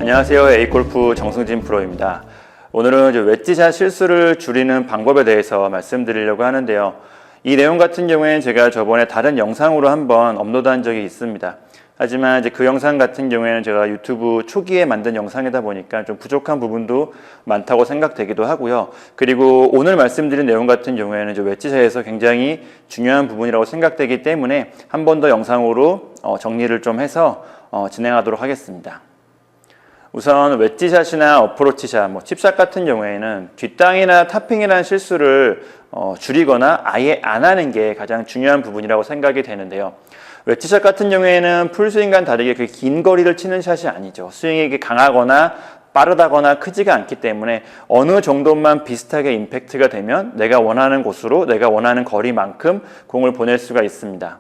안녕하세요. A골프 정승진 프로입니다. 오늘은 웨지샷 실수를 줄이는 방법에 대해서 말씀드리려고 하는데요. 이 내용 같은 경우에는 제가 저번에 다른 영상으로 한번 업로드한 적이 있습니다. 하지만 이제 그 영상 같은 경우에는 제가 유튜브 초기에 만든 영상이다 보니까 좀 부족한 부분도 많다고 생각되기도 하고요. 그리고 오늘 말씀드린 내용 같은 경우에는 이제 웨지샷에서 굉장히 중요한 부분이라고 생각되기 때문에 한 번 더 영상으로 정리를 좀 해서 진행하도록 하겠습니다. 우선 웨지샷이나 어프로치샷, 칩샷 같은 경우에는 뒷땅이나 탑핑이라는 실수를 줄이거나 아예 안 하는 게 가장 중요한 부분이라고 생각이 되는데요. 웨지샷 같은 경우에는 풀스윙과는 다르게 그 긴 거리를 치는 샷이 아니죠. 스윙이 강하거나 빠르다거나 크지가 않기 때문에 어느 정도만 비슷하게 임팩트가 되면 내가 원하는 곳으로 내가 원하는 거리만큼 공을 보낼 수가 있습니다.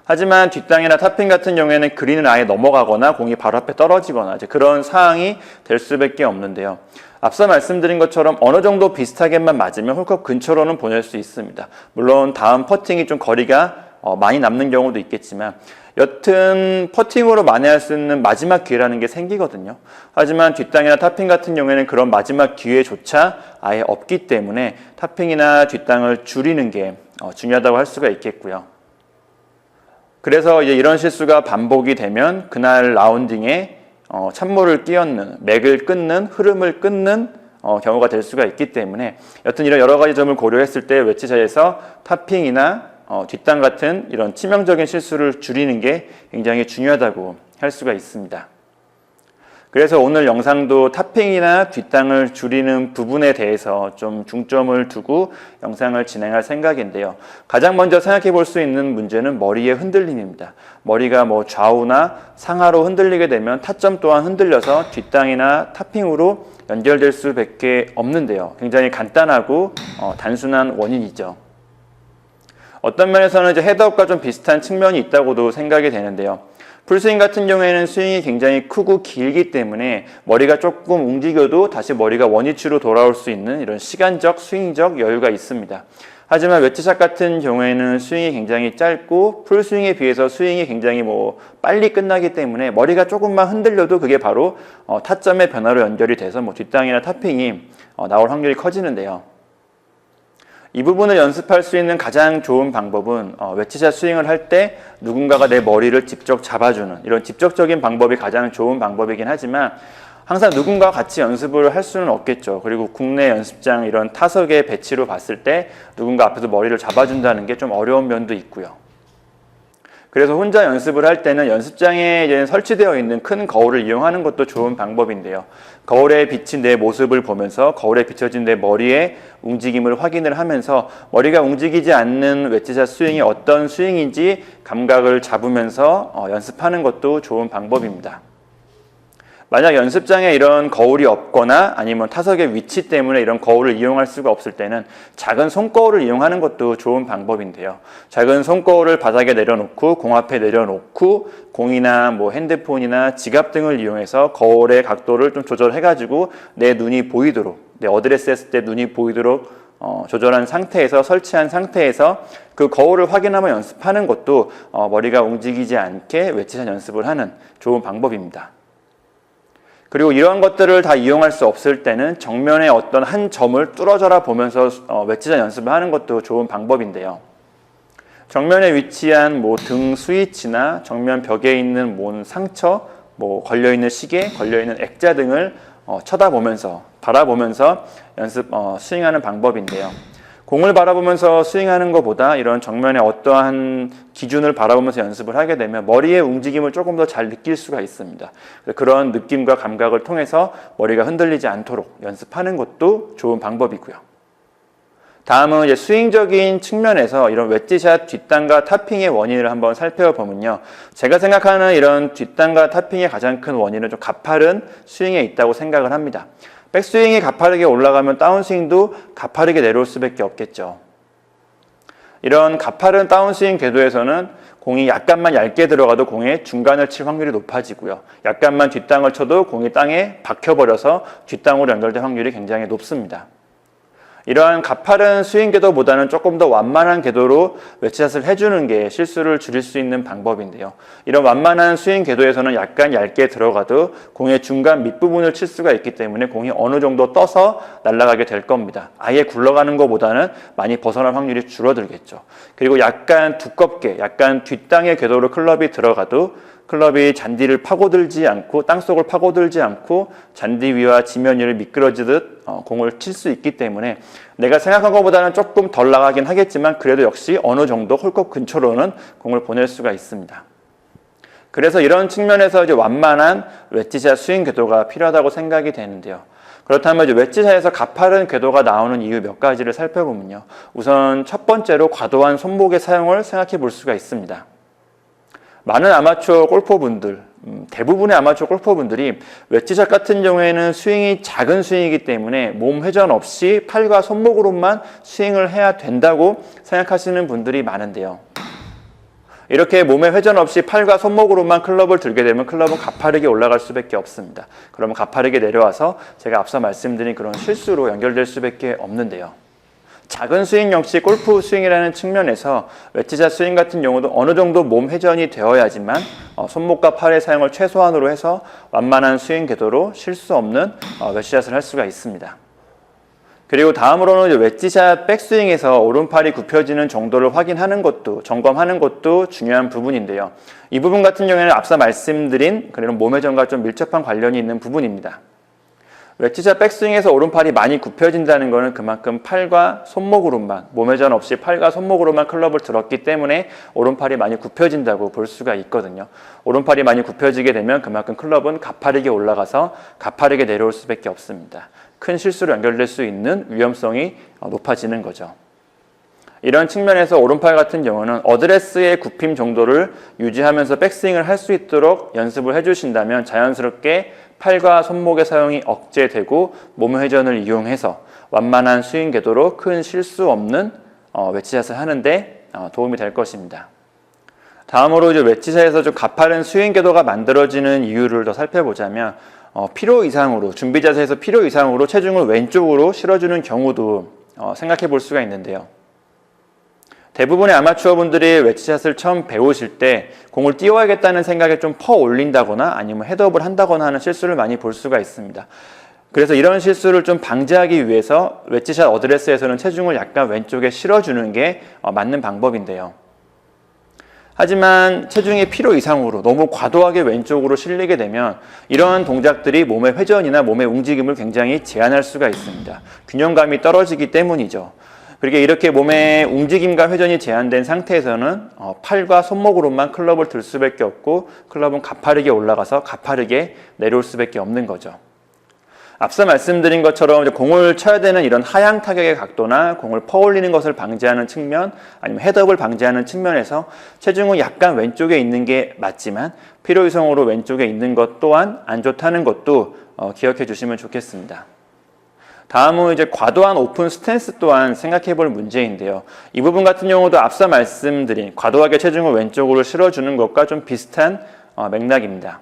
하지만 뒷땅이나 탑핑 같은 경우에는 그린을 아예 넘어가거나 공이 바로 앞에 떨어지거나 이제 그런 상황이 될 수밖에 없는데요. 앞서 말씀드린 것처럼 어느 정도 비슷하게만 맞으면 홀컵 근처로는 보낼 수 있습니다. 물론 다음 퍼팅이 좀 거리가 많이 남는 경우도 있겠지만 여튼 퍼팅으로 만회할 수 있는 마지막 기회라는 게 생기거든요. 하지만 뒷땅이나 탑핑 같은 경우에는 그런 마지막 기회조차 아예 없기 때문에 탑핑이나 뒷땅을 줄이는 게 중요하다고 할 수가 있겠고요. 그래서 이제 이런 실수가 반복이 되면 그날 라운딩에 찬물을 끼얹는, 맥을 끊는, 흐름을 끊는 경우가 될 수가 있기 때문에 여튼 이런 여러 가지 점을 고려했을 때 웨지샷에서 탑핑이나 뒷땅 같은 이런 치명적인 실수를 줄이는 게 굉장히 중요하다고 할 수가 있습니다. 그래서 오늘 영상도 탑핑이나 뒷땅을 줄이는 부분에 대해서 좀 중점을 두고 영상을 진행할 생각인데요. 가장 먼저 생각해 볼 수 있는 문제는 머리의 흔들림입니다. 머리가 좌우나 상하로 흔들리게 되면 타점 또한 흔들려서 뒷땅이나 탑핑으로 연결될 수밖에 없는데요. 굉장히 간단하고 단순한 원인이죠. 어떤 면에서는 이제 헤드업과 좀 비슷한 측면이 있다고도 생각이 되는데요. 풀스윙 같은 경우에는 스윙이 굉장히 크고 길기 때문에 머리가 조금 움직여도 다시 머리가 원위치로 돌아올 수 있는 이런 시간적, 스윙적 여유가 있습니다. 하지만 웨지샷 같은 경우에는 스윙이 굉장히 짧고 풀스윙에 비해서 스윙이 굉장히 빨리 끝나기 때문에 머리가 조금만 흔들려도 그게 바로 타점의 변화로 연결이 돼서 뒷땅이나 탑핑이 나올 확률이 커지는데요. 이 부분을 연습할 수 있는 가장 좋은 방법은 웨지샷 스윙을 할 때 누군가가 내 머리를 직접 잡아주는 이런 직접적인 방법이 가장 좋은 방법이긴 하지만 항상 누군가와 같이 연습을 할 수는 없겠죠. 그리고 국내 연습장 이런 타석의 배치로 봤을 때 누군가 앞에서 머리를 잡아준다는 게 좀 어려운 면도 있고요. 그래서 혼자 연습을 할 때는 연습장에 이제 설치되어 있는 큰 거울을 이용하는 것도 좋은 방법인데요. 거울에 비친 내 모습을 보면서 거울에 비춰진 내 머리의 움직임을 확인을 하면서 머리가 움직이지 않는 웨지샷 스윙이 어떤 스윙인지 감각을 잡으면서 연습하는 것도 좋은 방법입니다. 만약 연습장에 이런 거울이 없거나 아니면 타석의 위치 때문에 이런 거울을 이용할 수가 없을 때는 작은 손거울을 이용하는 것도 좋은 방법인데요. 작은 손거울을 바닥에 내려놓고 공 앞에 내려놓고 공이나 핸드폰이나 지갑 등을 이용해서 거울의 각도를 좀 조절해가지고 내 눈이 보이도록, 내 어드레스 했을 때 눈이 보이도록 조절한 상태에서 설치한 상태에서 그 거울을 확인하며 연습하는 것도 머리가 움직이지 않게 웨지샷 연습을 하는 좋은 방법입니다. 그리고 이러한 것들을 다 이용할 수 없을 때는 정면의 어떤 한 점을 뚫어져라 보면서 웨지샷 연습을 하는 것도 좋은 방법인데요. 정면에 위치한 등 스위치나 정면 벽에 있는 상처, 걸려있는 시계, 걸려있는 액자 등을 쳐다보면서 바라보면서 스윙하는 방법인데요. 공을 바라보면서 스윙하는 것보다 이런 정면의 어떠한 기준을 바라보면서 연습을 하게 되면 머리의 움직임을 조금 더 잘 느낄 수가 있습니다. 그런 느낌과 감각을 통해서 머리가 흔들리지 않도록 연습하는 것도 좋은 방법이고요. 다음은 이제 스윙적인 측면에서 이런 웨지샷 뒷땅과 탑핑의 원인을 한번 살펴보면요. 제가 생각하는 이런 뒷땅과 탑핑의 가장 큰 원인은 좀 가파른 스윙에 있다고 생각을 합니다. 백스윙이 가파르게 올라가면 다운스윙도 가파르게 내려올 수밖에 없겠죠. 이런 가파른 다운스윙 궤도에서는 공이 약간만 얇게 들어가도 공의 중간을 칠 확률이 높아지고요. 약간만 뒷땅을 쳐도 공이 땅에 박혀버려서 뒷땅으로 연결될 확률이 굉장히 높습니다. 이러한 가파른 스윙 궤도보다는 조금 더 완만한 궤도로 웨지샷을 해주는 게 실수를 줄일 수 있는 방법인데요. 이런 완만한 스윙 궤도에서는 약간 얇게 들어가도 공의 중간 밑부분을 칠 수가 있기 때문에 공이 어느 정도 떠서 날아가게 될 겁니다. 아예 굴러가는 것보다는 많이 벗어날 확률이 줄어들겠죠. 그리고 약간 두껍게, 약간 뒷땅의 궤도로 클럽이 들어가도 클럽이 잔디를 파고들지 않고 땅속을 파고들지 않고 잔디 위와 지면 위를 미끄러지듯 공을 칠 수 있기 때문에 내가 생각한 것보다는 조금 덜 나가긴 하겠지만 그래도 역시 어느 정도 홀컵 근처로는 공을 보낼 수가 있습니다. 그래서 이런 측면에서 이제 완만한 웨지샷 스윙 궤도가 필요하다고 생각이 되는데요. 그렇다면 이제 웨지샷에서 가파른 궤도가 나오는 이유 몇 가지를 살펴보면요. 우선 첫 번째로 과도한 손목의 사용을 생각해 볼 수가 있습니다. 많은 아마추어 골퍼분들, 대부분의 아마추어 골퍼분들이 웨지샷 같은 경우에는 스윙이 작은 스윙이기 때문에 몸 회전 없이 팔과 손목으로만 스윙을 해야 된다고 생각하시는 분들이 많은데요. 이렇게 몸에 회전 없이 팔과 손목으로만 클럽을 들게 되면 클럽은 가파르게 올라갈 수밖에 없습니다. 그러면 가파르게 내려와서 제가 앞서 말씀드린 그런 실수로 연결될 수밖에 없는데요. 작은 스윙 역시 골프 스윙이라는 측면에서 웨지샷 스윙 같은 경우도 어느 정도 몸 회전이 되어야지만 손목과 팔의 사용을 최소한으로 해서 완만한 스윙 궤도로 실수 없는 웨지샷을 할 수가 있습니다. 그리고 다음으로는 웨지샷 백스윙에서 오른팔이 굽혀지는 정도를 확인하는 것도, 점검하는 것도 중요한 부분인데요. 이 부분 같은 경우에는 앞서 말씀드린 그런 몸 회전과 좀 밀접한 관련이 있는 부분입니다. 웨지샷 백스윙에서 오른팔이 많이 굽혀진다는 것은 그만큼 팔과 손목으로만, 몸회전 없이 팔과 손목으로만 클럽을 들었기 때문에 오른팔이 많이 굽혀진다고 볼 수가 있거든요. 오른팔이 많이 굽혀지게 되면 그만큼 클럽은 가파르게 올라가서 가파르게 내려올 수밖에 없습니다. 큰 실수로 연결될 수 있는 위험성이 높아지는 거죠. 이런 측면에서 오른팔 같은 경우는 어드레스의 굽힘 정도를 유지하면서 백스윙을 할 수 있도록 연습을 해주신다면 자연스럽게 팔과 손목의 사용이 억제되고 몸 회전을 이용해서 완만한 스윙 궤도로 큰 실수 없는 웨지샷을 하는데 도움이 될 것입니다. 다음으로 이제 웨지샷에서 좀 가파른 스윙 궤도가 만들어지는 이유를 더 살펴보자면 필요 이상으로, 준비 자세에서 필요 이상으로 체중을 왼쪽으로 실어주는 경우도 생각해 볼 수가 있는데요. 대부분의 아마추어 분들이 웨지샷을 처음 배우실 때 공을 띄워야겠다는 생각에 좀 퍼 올린다거나 아니면 헤드업을 한다거나 하는 실수를 많이 볼 수가 있습니다. 그래서 이런 실수를 좀 방지하기 위해서 웨지샷 어드레스에서는 체중을 약간 왼쪽에 실어주는 게 맞는 방법인데요. 하지만 체중이 필요 이상으로 너무 과도하게 왼쪽으로 실리게 되면 이러한 동작들이 몸의 회전이나 몸의 움직임을 굉장히 제한할 수가 있습니다. 균형감이 떨어지기 때문이죠. 그렇게 이렇게 몸의 움직임과 회전이 제한된 상태에서는 팔과 손목으로만 클럽을 들 수밖에 없고 클럽은 가파르게 올라가서 가파르게 내려올 수밖에 없는 거죠. 앞서 말씀드린 것처럼 공을 쳐야 되는 이런 하향 타격의 각도나 공을 퍼올리는 것을 방지하는 측면 아니면 헤드업을 방지하는 측면에서 체중은 약간 왼쪽에 있는 게 맞지만 필요 이상으로 왼쪽에 있는 것 또한 안 좋다는 것도 기억해 주시면 좋겠습니다. 다음은 이제 과도한 오픈 스탠스 또한 생각해 볼 문제인데요. 이 부분 같은 경우도 앞서 말씀드린 과도하게 체중을 왼쪽으로 실어주는 것과 좀 비슷한 맥락입니다.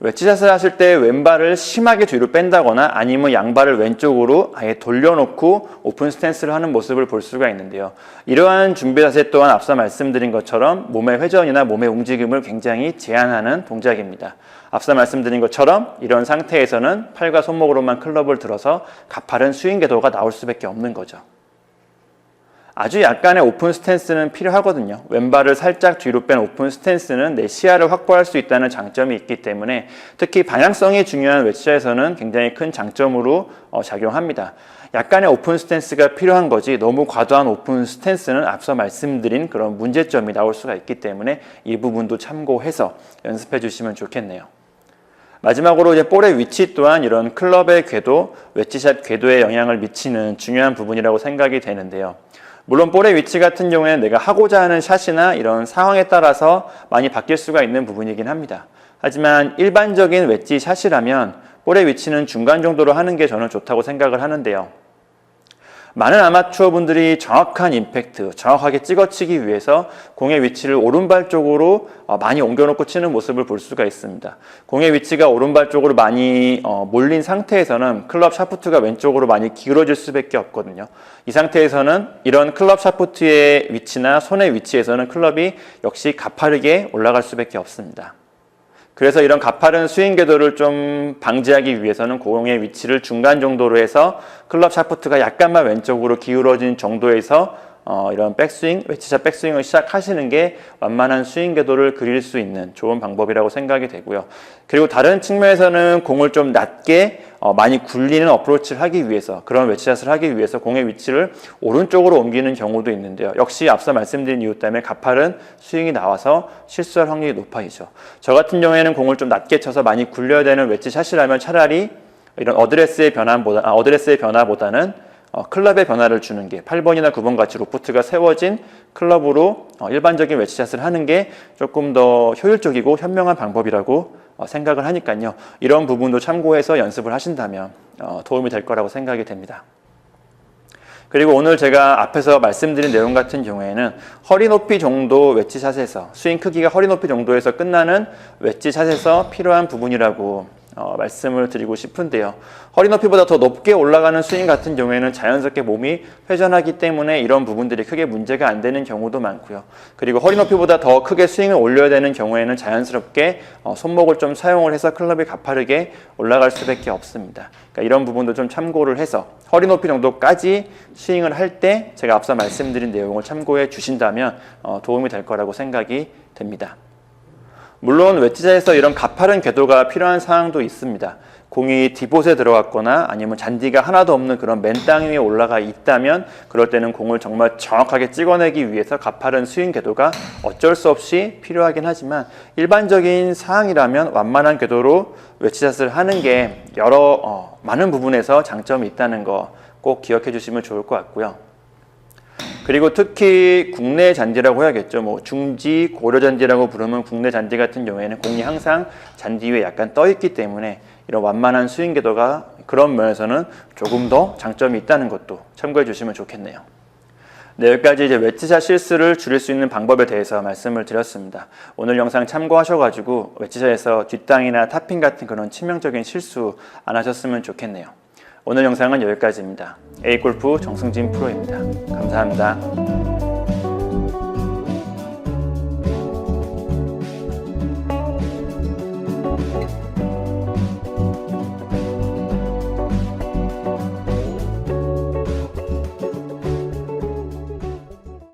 웨지샷을 하실 때 왼발을 심하게 뒤로 뺀다거나 아니면 양발을 왼쪽으로 아예 돌려놓고 오픈 스탠스를 하는 모습을 볼 수가 있는데요. 이러한 준비 자세 또한 앞서 말씀드린 것처럼 몸의 회전이나 몸의 움직임을 굉장히 제한하는 동작입니다. 앞서 말씀드린 것처럼 이런 상태에서는 팔과 손목으로만 클럽을 들어서 가파른 스윙 궤도가 나올 수밖에 없는 거죠. 아주 약간의 오픈 스탠스는 필요하거든요. 왼발을 살짝 뒤로 뺀 오픈 스탠스는 내 시야를 확보할 수 있다는 장점이 있기 때문에 특히 방향성이 중요한 웨지샷에서는 굉장히 큰 장점으로 작용합니다. 약간의 오픈 스탠스가 필요한 거지 너무 과도한 오픈 스탠스는 앞서 말씀드린 그런 문제점이 나올 수가 있기 때문에 이 부분도 참고해서 연습해 주시면 좋겠네요. 마지막으로 이제 볼의 위치 또한 이런 클럽의 궤도, 웨지샷 궤도에 영향을 미치는 중요한 부분이라고 생각이 되는데요. 물론 볼의 위치 같은 경우에는 내가 하고자 하는 샷이나 이런 상황에 따라서 많이 바뀔 수가 있는 부분이긴 합니다. 하지만 일반적인 웨지 샷이라면 볼의 위치는 중간 정도로 하는 게 저는 좋다고 생각을 하는데요. 많은 아마추어 분들이 정확한 임팩트, 정확하게 찍어치기 위해서 공의 위치를 오른발 쪽으로 많이 옮겨놓고 치는 모습을 볼 수가 있습니다. 공의 위치가 오른발 쪽으로 많이 몰린 상태에서는 클럽 샤프트가 왼쪽으로 많이 기울어질 수밖에 없거든요. 이 상태에서는 이런 클럽 샤프트의 위치나 손의 위치에서는 클럽이 역시 가파르게 올라갈 수밖에 없습니다. 그래서 이런 가파른 스윙 궤도를 좀 방지하기 위해서는 공의 위치를 중간 정도로 해서 클럽 샤프트가 약간만 왼쪽으로 기울어진 정도에서 이런 백스윙, 웨지샷 백스윙을 시작하시는 게 완만한 스윙 궤도를 그릴 수 있는 좋은 방법이라고 생각이 되고요. 그리고 다른 측면에서는 공을 좀 낮게 많이 굴리는 어프로치를 하기 위해서, 그런 웨지샷을 하기 위해서 공의 위치를 오른쪽으로 옮기는 경우도 있는데요. 역시 앞서 말씀드린 이유 때문에 가파른 스윙이 나와서 실수할 확률이 높아지죠. 저 같은 경우에는 공을 좀 낮게 쳐서 많이 굴려야 되는 웨지샷이라면 차라리 이런 어드레스의 변화보다는 클럽의 변화를 주는 게 8번이나 9번 같이 로프트가 세워진 클럽으로 일반적인 웨지샷을 하는 게 조금 더 효율적이고 현명한 방법이라고 생각을 하니까요. 이런 부분도 참고해서 연습을 하신다면 도움이 될 거라고 생각이 됩니다. 그리고 오늘 제가 앞에서 말씀드린 내용 같은 경우에는 허리 높이 정도 웨지샷에서, 스윙 크기가 허리 높이 정도에서 끝나는 웨지샷에서 필요한 부분이라고 말씀을 드리고 싶은데요. 허리 높이보다 더 높게 올라가는 스윙 같은 경우에는 자연스럽게 몸이 회전하기 때문에 이런 부분들이 크게 문제가 안 되는 경우도 많고요. 그리고 허리 높이보다 더 크게 스윙을 올려야 되는 경우에는 자연스럽게 손목을 좀 사용을 해서 클럽이 가파르게 올라갈 수밖에 없습니다. 그러니까 이런 부분도 좀 참고를 해서 허리 높이 정도까지 스윙을 할 때 제가 앞서 말씀드린 내용을 참고해 주신다면 도움이 될 거라고 생각이 됩니다. 물론 웨지샷에서 이런 가파른 궤도가 필요한 상황도 있습니다. 공이 디봇에 들어갔거나 아니면 잔디가 하나도 없는 그런 맨 땅 위에 올라가 있다면 그럴 때는 공을 정말 정확하게 찍어내기 위해서 가파른 스윙 궤도가 어쩔 수 없이 필요하긴 하지만 일반적인 상황이라면 완만한 궤도로 웨지샷을 하는 게 많은 부분에서 장점이 있다는 거 꼭 기억해 주시면 좋을 것 같고요. 그리고 특히 국내 잔디라고 해야겠죠. 중지 고려 잔디라고 부르는 국내 잔디 같은 경우에는 공이 항상 잔디 위에 약간 떠 있기 때문에 이런 완만한 스윙 궤도가 그런 면에서는 조금 더 장점이 있다는 것도 참고해 주시면 좋겠네요. 네, 여기까지 이제 웨지샷 실수를 줄일 수 있는 방법에 대해서 말씀을 드렸습니다. 오늘 영상 참고하셔가지고 웨지샷에서 뒷땅이나 탑핑 같은 그런 치명적인 실수 안 하셨으면 좋겠네요. 오늘 영상은 여기까지입니다. A골프 정승진 프로입니다. 감사합니다.